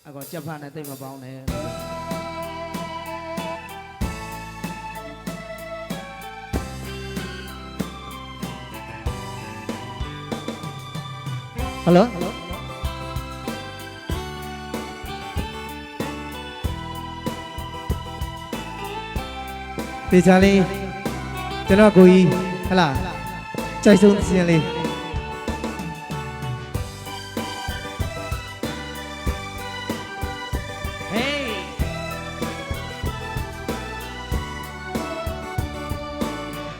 အခုကြက်ဖားနဲ့တိတ်မပေါင်းနဲ့ဟယ်လိုတေချာလေးကျွန်တော်ကိုကြီးဟလာကြိုက်ဆုံးစင်းလေး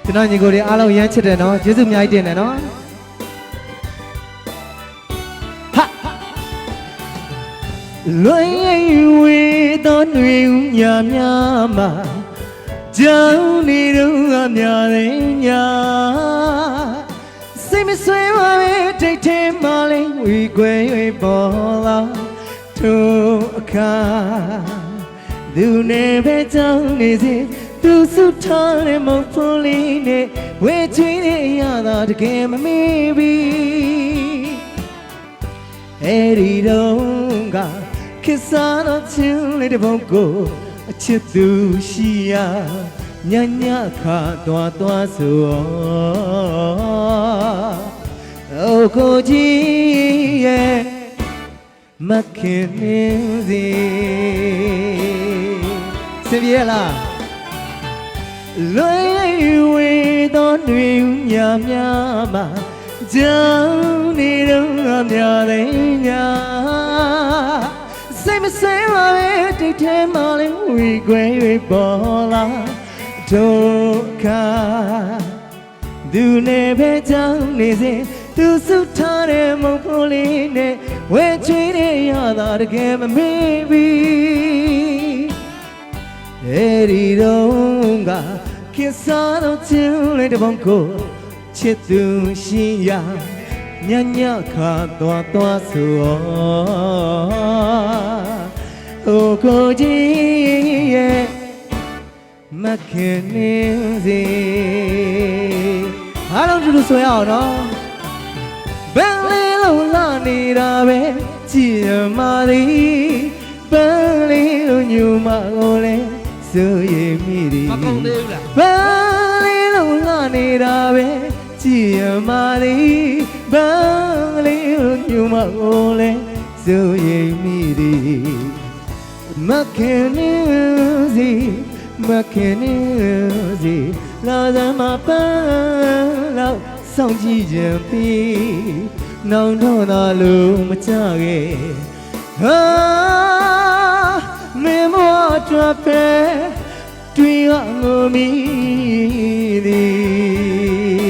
ကျွန်တော်ညီကိုတွေအားလုံးရမ်းချစ်တယ်နော်ကျေးဇူးအများကြီးတင်တယ်နော်ဟာလွင်ဝေသောတွင်ညာများမှာကြောင်းနေတော့အများရင်ညာစိတ်မဆွေးပါပဲတိတ်ထဲမှာလေးဝီခွေပေါ်လာထိုအခါသူနဲ့ပဲကြောင်းနေစေသူစုထားတဲ့မုတ်ဖွလေးနဲ့ဝေချွေးတဲ့ရတာတကယ်မမေ့ဘူးအဲ့ဒီတော့ကခစ်စားတော့ချင်းလေးတစ်ပုံကိုအချစ်သူရှိရညညခါသွားဆိုအိုကိုကြီးရဲ့မခင်နေစီစင်ပြေလားလွယ်ဝေသောတွင်ညာများမှာကြောင်းနေတော့အများရင်ညာစိတ်မဆဲပါပဲတိတ်ထဲမှာလေးဝီခွေပေါ်လာဒုက္ခသူနဲ့ပဲကြောင်းနေစေသူစုထားတဲ့မုတ်ဖိုးလေးနဲ့ဝဲချွေးတဲ့ရတာတကယ်မမေ့ဘူးအဲ့ဒီတော့ကခစ်စားတော့ချင်းလေးတစ်ပုံကိုချစ်သူရှိရညညခါသွားဆိုဟိုကိုကြီးရဲ့မခင်နေစီအားလုံးတူတူဆိုရအောင်နော်ဘယ်လေးလုံးလာနေတာပဲကြည်ရမာသည်ဘယ်လေးလုံးညူမကိုလဲဆိုရင်မိသည်မကုန်သေးဘူးလားဘယ်လေးလုံးလာနေတာပဲကြည်ရမာသည်ဘယ်လေးလုံးညူမကိုလဲဆိုရင်မိသည်မခင်နေစီမခင်နေစီလာစမ်းမပန်းလောက်စောင့်ကြည့်ခြင်းပြီးနောင်တော့သာလို့မကြခဲ့ဟာမင်းမတော်ပဲတွေ့ရငိုမိသည်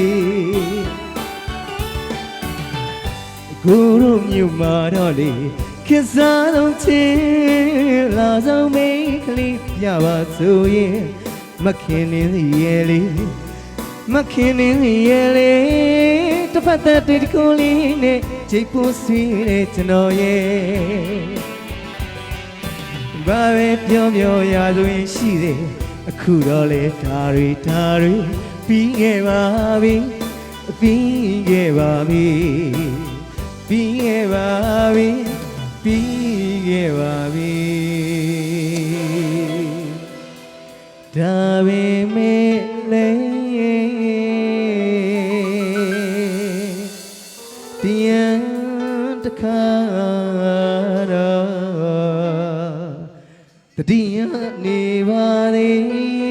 ကိုရုံမြို့မှာတော့လေခစ်စားတော့ချင်းလာဆောင်မိတ်ကလေးပြပါဆိုရင်မခင်နေရဲ့လေမခင်နေရဲ့လေတစ်ဖက်သက်တကူလေးနဲ့ချိတ်ဖို့ဆွေးတဲ့ကျွန်တော်ရဲ့ဘာပဲပြောရဆိုရင်ရှိတယ်အခုတော့လေဒါတွေပြီးခဲ့ပါပြီပြီးခဲ့ပါပြီပြီးခဲ့ပါပြီပြီးခဲ့ပါပြီဒါပေမဲ့လေတရားတစ်ခါတော့တတိယနေပါသည်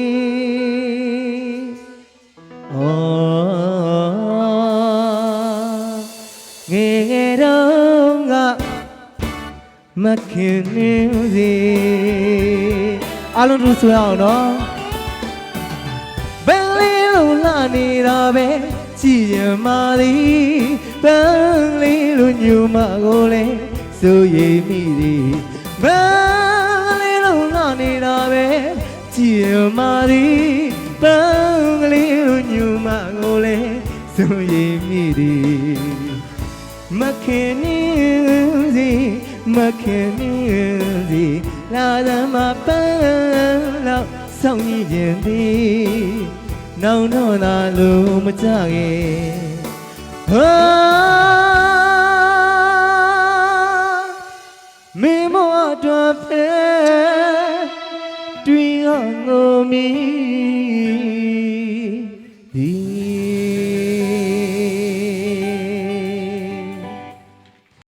ငယ်တော့ကမခင်နေစီအားလုံးတို့ဆိုရအောင်နော်ဘယ်လေးလုံးလာနေတာပဲကြည်ရမာသည်ဘယ်လေးလုံးညူမကိုလဲဆိုရင်မိသည်ဘယ်လေးလုံးလာနေတာပဲကြည်ရမာသည်ဘယ်လေးလုံးညူမကိုလဲဆိုရင်မိသည်မခင်နေစီမခင်နေစီလာသမပန်းလောက်စောင့်ကြည့်ခြင်းသည်နောင်တော့သာလို့မကြခဲ့ဟာမင်းမ တော်ဖဲတွင်ငိုမီ